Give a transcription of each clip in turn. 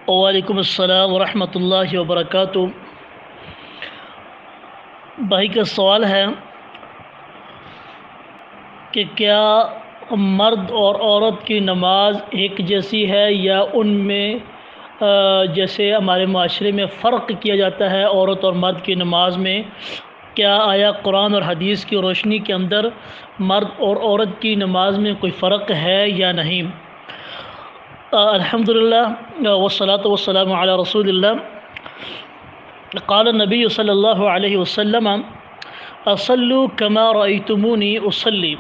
وعلیکم السلام ورحمۃ اللہ وبرکاتہ۔ بھائی کا سوال ہے کہ کیا مرد اور عورت کی نماز ایک جیسی ہے یا ان میں جیسے ہمارے معاشرے میں فرق کیا جاتا ہے عورت اور مرد کی نماز میں، کیا آیا قرآن اور حدیث کی روشنی کے اندر مرد اور عورت کی نماز میں کوئی فرق ہے یا نہیں؟ الحمدللہ والصلاۃ والسلام علی رسول اللہ۔ قال النبی صلی اللہ علیہ وسلم صلوا کما رأیتمونی اصلی۔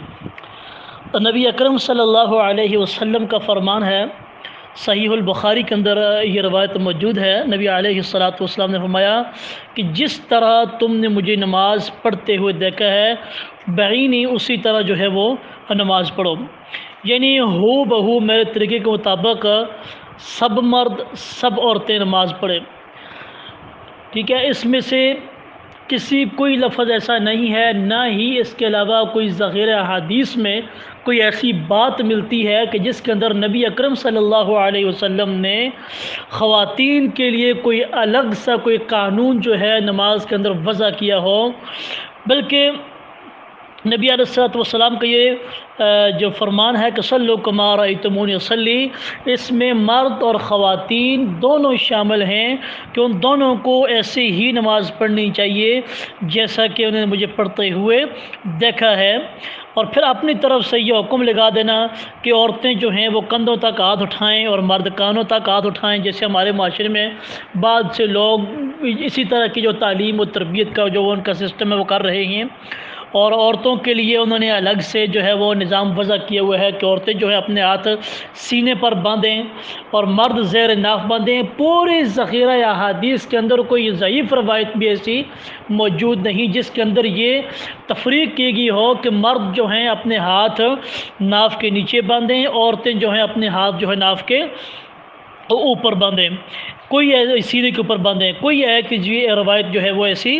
نبی اکرم صلی اللہ علیہ وسلم کا فرمان ہے، صحیح البخاری کے اندر یہ روایت موجود ہے۔ نبی علیہ الصلاۃ والسلام نے فرمایا کہ جس طرح تم نے مجھے نماز پڑھتے ہوئے دیکھا ہے بعینی اسی طرح جو ہے وہ نماز پڑھو، یعنی ہو بہو میرے طریقے کے مطابق سب مرد سب عورتیں نماز پڑھیں، ٹھیک ہے۔ اس میں سے کوئی لفظ ایسا نہیں ہے، نہ ہی اس کے علاوہ کوئی ذخیرہ احادیث میں کوئی ایسی بات ملتی ہے کہ جس کے اندر نبی اکرم صلی اللہ علیہ وسلم نے خواتین کے لیے کوئی الگ سا کوئی قانون جو ہے نماز کے اندر وضع کیا ہو، بلکہ نبی علیہ الصلوۃ والسلام کا یہ جو فرمان ہے کہ صلوا کما رأیتمونی اصلی، اس میں مرد اور خواتین دونوں شامل ہیں کہ ان دونوں کو ایسے ہی نماز پڑھنی چاہیے جیسا کہ انہوں نے مجھے پڑھتے ہوئے دیکھا ہے۔ اور پھر اپنی طرف سے یہ حکم لگا دینا کہ عورتیں جو ہیں وہ کندھوں تک ہاتھ اٹھائیں اور مرد کانوں تک ہاتھ اٹھائیں، جیسے ہمارے معاشرے میں بعض سے لوگ اسی طرح کی جو تعلیم و تربیت کا جو ان کا سسٹم ہے وہ کر رہے ہیں۔ اور عورتوں کے لیے انہوں نے الگ سے جو ہے وہ نظام وضع کیا ہوا ہے کہ عورتیں جو ہے اپنے ہاتھ سینے پر باندھیں اور مرد زیر ناف باندھیں۔ پورے ذخیرہ احادیث کے اندر کوئی ضعیف روایت بھی ایسی موجود نہیں جس کے اندر یہ تفریق کی گئی ہو کہ مرد جو ہیں اپنے ہاتھ ناف کے نیچے باندھیں، عورتیں جو ہیں اپنے ہاتھ جو ہے ناف کے اوپر باندھیں، کوئی سینے کے اوپر باندھیں، کوئی ہے کہ یہ روایت جو ہے وہ ایسی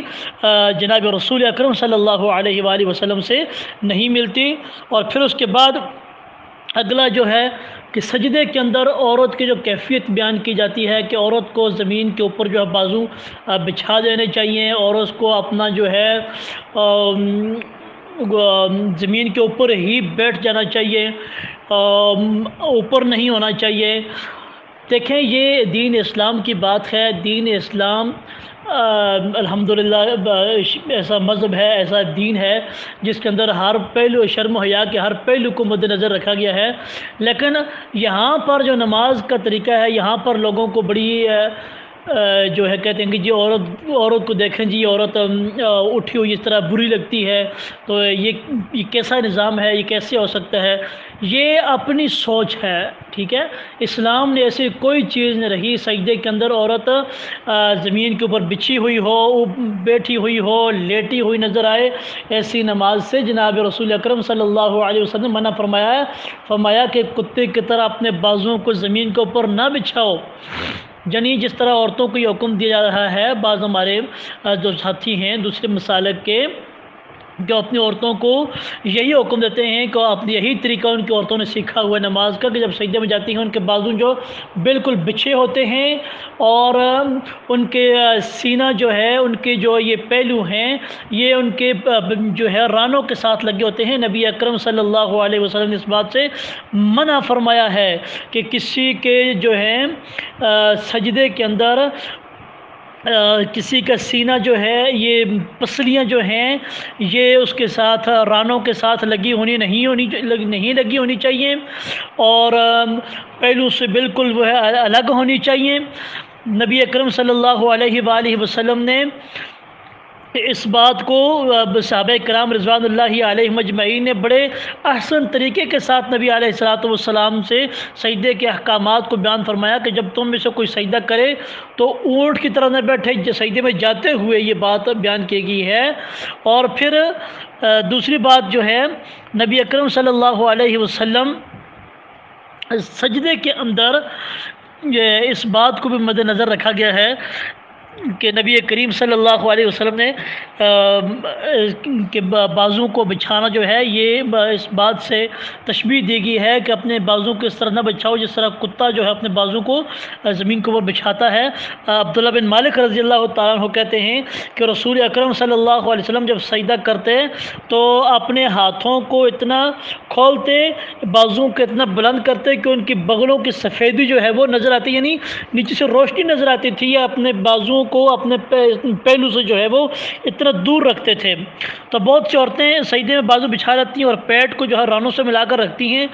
جناب رسول اکرم صلی اللہ علیہ وآلہ وسلم سے نہیں ملتی۔ اور پھر اس کے بعد اگلا جو ہے کہ سجدے کے اندر عورت کی جو کیفیت بیان کی جاتی ہے کہ عورت کو زمین کے اوپر جو ہے بازو بچھا دینے چاہیے اور اس کو اپنا جو ہے زمین کے اوپر ہی بیٹھ جانا چاہیے، اوپر نہیں ہونا چاہیے۔ دیکھیں یہ دین اسلام کی بات ہے۔ دین اسلام الحمدللہ ایسا مذہب ہے، ایسا دین ہے جس کے اندر ہر پہلو شرم و حیا کے ہر پہلو کو مد نظر رکھا گیا ہے، لیکن یہاں پر جو نماز کا طریقہ ہے یہاں پر لوگوں کو بڑی جو ہے کہتے ہیں کہ جی عورت کو دیکھیں جی عورت اٹھی ہوئی اس طرح بری لگتی ہے، تو یہ کیسا نظام ہے، یہ کیسے ہو سکتا ہے؟ یہ اپنی سوچ ہے، ٹھیک ہے۔ اسلام نے ایسی کوئی چیز نہیں رہی سجدے کے اندر عورت زمین کے اوپر بچھی ہوئی ہو، بیٹھی ہوئی ہو، لیٹی ہوئی نظر آئے، ایسی نماز سے جناب رسول اکرم صلی اللہ علیہ وسلم نے منع فرمایا کہ کتے کی طرح اپنے بازوؤں کو زمین کے اوپر نہ بچھاؤ۔ یعنی جس طرح عورتوں کو یہ حکم دیا جا رہا ہے، بعض ہمارے جو ساتھی ہیں دوسرے مسالک کے جو اپنی عورتوں کو یہی حکم دیتے ہیں کہ یہی طریقہ ان کی عورتوں نے سیکھا ہوا ہے نماز کا کہ جب سجدے میں جاتی ہیں ان کے بازو جو بالکل بچھے ہوتے ہیں اور ان کے سینہ جو ہے ان کے جو یہ پہلو ہیں یہ ان کے جو ہے رانوں کے ساتھ لگے ہوتے ہیں۔ نبی اکرم صلی اللہ علیہ وسلم نے اس بات سے منع فرمایا ہے کہ کسی کے جو ہے سجدے کے اندر کسی کا سینہ جو ہے یہ پسلیاں جو ہیں یہ اس کے ساتھ رانوں کے ساتھ نہیں لگی ہونی چاہیے اور پہلو سے بالکل وہ ہے الگ ہونی چاہیے۔ نبی اکرم صلی اللہ علیہ وآلہ وسلم نے اس بات کو صحابہ کرام رضوان اللہ علیہ مجمعین نے بڑے احسن طریقے کے ساتھ نبی علیہ الصلوۃ والسلام سے سجدے کے احکامات کو بیان فرمایا کہ جب تم میں سے کوئی سجدہ کرے تو اونٹ کی طرح نہ بیٹھے، سجدے میں جاتے ہوئے یہ بات بیان کی گئی ہے۔ اور پھر دوسری بات جو ہے نبی اکرم صلی اللہ علیہ وسلم سجدے کے اندر اس بات کو بھی مد نظر رکھا گیا ہے کہ نبی کریم صلی اللہ علیہ وسلم نے کہ بازو کو بچھانا جو ہے یہ اس بات سے تشبیہ دی گئی ہے کہ اپنے بازو کو اس طرح نہ بچھاؤ جس طرح کتا جو ہے اپنے بازو کو زمین کے اوپر بچھاتا ہے۔ عبداللہ بن مالک رضی اللہ تعالیٰ عنہ کہتے ہیں کہ رسول اکرم صلی اللہ علیہ وسلم جب سجدہ کرتے تو اپنے ہاتھوں کو اتنا کھولتے، بازو کو اتنا بلند کرتے کہ ان کی بغلوں کی سفیدی جو ہے وہ نظر آتی، یعنی نیچے سے روشنی نظر آتی تھی، یا اپنے بازوؤں کو اپنے پہلو سے جو ہے وہ اتنا دور رکھتے تھے۔ تو بہت سی عورتیں سجدے میں بازو بچھا رہتی ہیں اور پیٹ کو جو ہے رانوں سے ملا کر رکھتی ہیں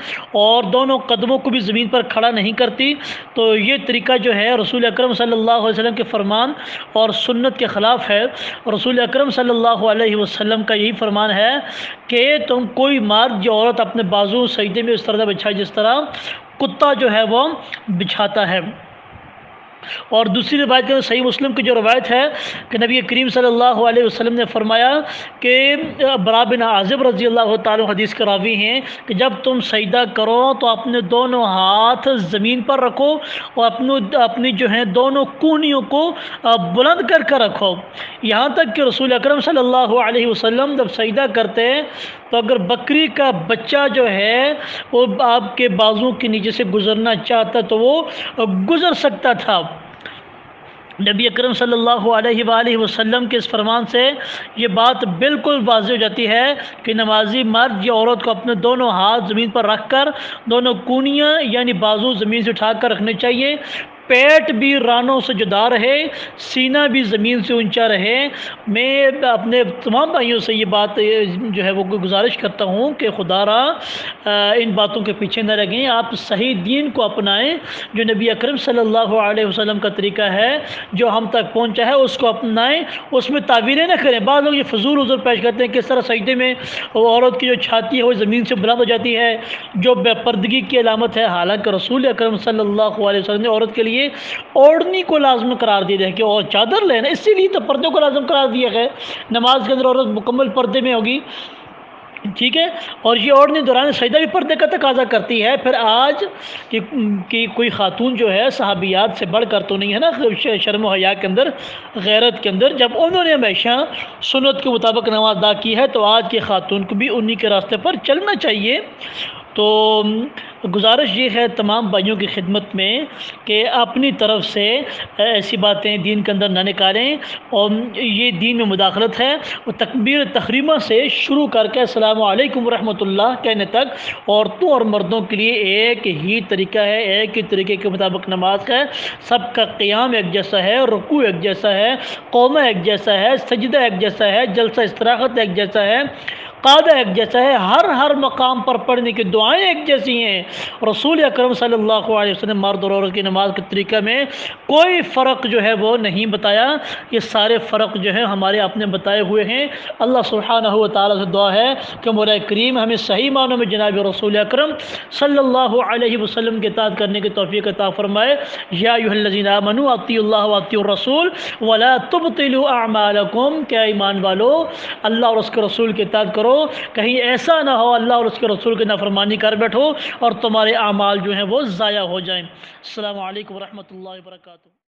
اور دونوں قدموں کو بھی زمین پر کھڑا نہیں کرتی، تو یہ طریقہ جو ہے رسول اکرم صلی اللہ علیہ وسلم کے فرمان اور سنت کے خلاف ہے۔ رسول اکرم صلی اللہ علیہ وسلم کا یہی فرمان ہے کہ تم کوئی مرد جو عورت اپنے بازو سجدے میں اس طرح بچھائے جس طرح کتا جو ہے وہ بچھاتا ہے۔ اور دوسری روایت کے صحیح مسلم کی جو روایت ہے کہ نبی کریم صلی اللہ علیہ وسلم نے فرمایا کہ برا بن عازب رضی اللہ تعالیٰ حدیث کے راوی ہیں کہ جب تم سجدہ کرو تو اپنے دونوں ہاتھ زمین پر رکھو اور اپنی جو ہیں دونوں کونیوں کو بلند کر کے رکھو، یہاں تک کہ رسول اکرم صلی اللہ علیہ وسلم جب سجدہ کرتے تو اگر بکری کا بچہ جو ہے وہ آپ کے بازو کے نیچے سے گزرنا چاہتا تو وہ گزر سکتا تھا۔ نبی اکرم صلی اللہ علیہ وآلہ وسلم کے اس فرمان سے یہ بات بالکل واضح ہو جاتی ہے کہ نمازی مرد یا عورت کو اپنے دونوں ہاتھ زمین پر رکھ کر دونوں کونیاں یعنی بازو زمین سے اٹھا کر رکھنے چاہیے، پیٹ بھی رانوں سے جدا رہے، سینہ بھی زمین سے اونچا رہے۔ میں اپنے تمام بھائیوں سے یہ بات جو ہے وہ گزارش کرتا ہوں کہ خدا را ان باتوں کے پیچھے نہ لگیں، آپ صحیح دین کو اپنائیں، جو نبی اکرم صلی اللہ علیہ وسلم کا طریقہ ہے جو ہم تک پہنچا ہے اس کو اپنائیں، اس میں تعویلیں نہ کریں۔ بعض لوگ یہ فضول عذر پیش کرتے ہیں کہ اس طرح سجدے میں عورت کی جو چھاتی ہے وہ زمین سے بلند ہو جاتی ہے جو بے پردگی کی علامت ہے، حالانکہ رسول اکرم صلی اللہ علیہ وسلم نے عورت کے لیے اوڑھنی کو لازم قرار دیا ہے کہ اور چادر لینا، اسی لیے تو پردے کو لازم قرار دیا ہے۔ نماز کے اندر عورت مکمل پردے میں ہوگی، ٹھیک ہے، اور یہ اوڑھنی دوران سجدہ بھی پردے کا تقاضا کرتی ہے۔ پھر آج کی کوئی خاتون جو ہے صحابیات سے بڑھ کر تو نہیں ہے نا شرم و حیا کے اندر، غیرت کے اندر، جب انہوں نے ہمیشہ سنت کے مطابق نماز ادا کی ہے تو آج کی خاتون کو بھی انہی کے راستے پر چلنا چاہیے۔ تو گزارش یہ ہے تمام بھائیوں کی خدمت میں کہ اپنی طرف سے ایسی باتیں دین کے اندر نہ نکالیں، اور یہ دین میں مداخلت ہے۔ وہ تکبیر تحریمہ سے شروع کر کے السلام علیکم ورحمۃ اللہ کہنے تک عورتوں اور مردوں کے لیے ایک ہی طریقہ ہے، ایک ہی طریقے کے مطابق نماز ہے، سب کا قیام ایک جیسا ہے، رکوع ایک جیسا ہے، قومہ ایک جیسا ہے، سجدہ ایک جیسا ہے، جلسہ استراحت ایک جیسا ہے، قاعدہ ایک جیسا ہے، ہر مقام پر پڑھنے کی دعائیں ایک جیسی ہیں۔ رسول اکرم صلی اللہ علیہ وسلم مرد اور عورت کی نماز کے طریقہ میں کوئی فرق جو ہے وہ نہیں بتایا، یہ سارے فرق جو ہیں ہمارے اپنے بتائے ہوئے ہیں۔ اللہ سبحانہ و تعالیٰ سے دعا ہے کہ مولا کریم ہمیں صحیح معنوں میں جناب رسول اکرم صلی اللہ علیہ وسلم کی اطاعت کرنے کی توفیق عطا فرمائے۔ یا ایھا الذین آمنوا اطیعوا اللہ واطیعوا الرسول ولا تبطلوا اعمالکم، کہ ایمان والو اللہ اور اس کے رسول کی اطاعت کرو، کہیں ایسا نہ ہو اللہ اور اس کے رسول کی نافرمانی کر بیٹھو اور تمہارے اعمال جو ہیں وہ ضائع ہو جائیں۔ السلام علیکم ورحمۃ اللہ وبرکاتہ۔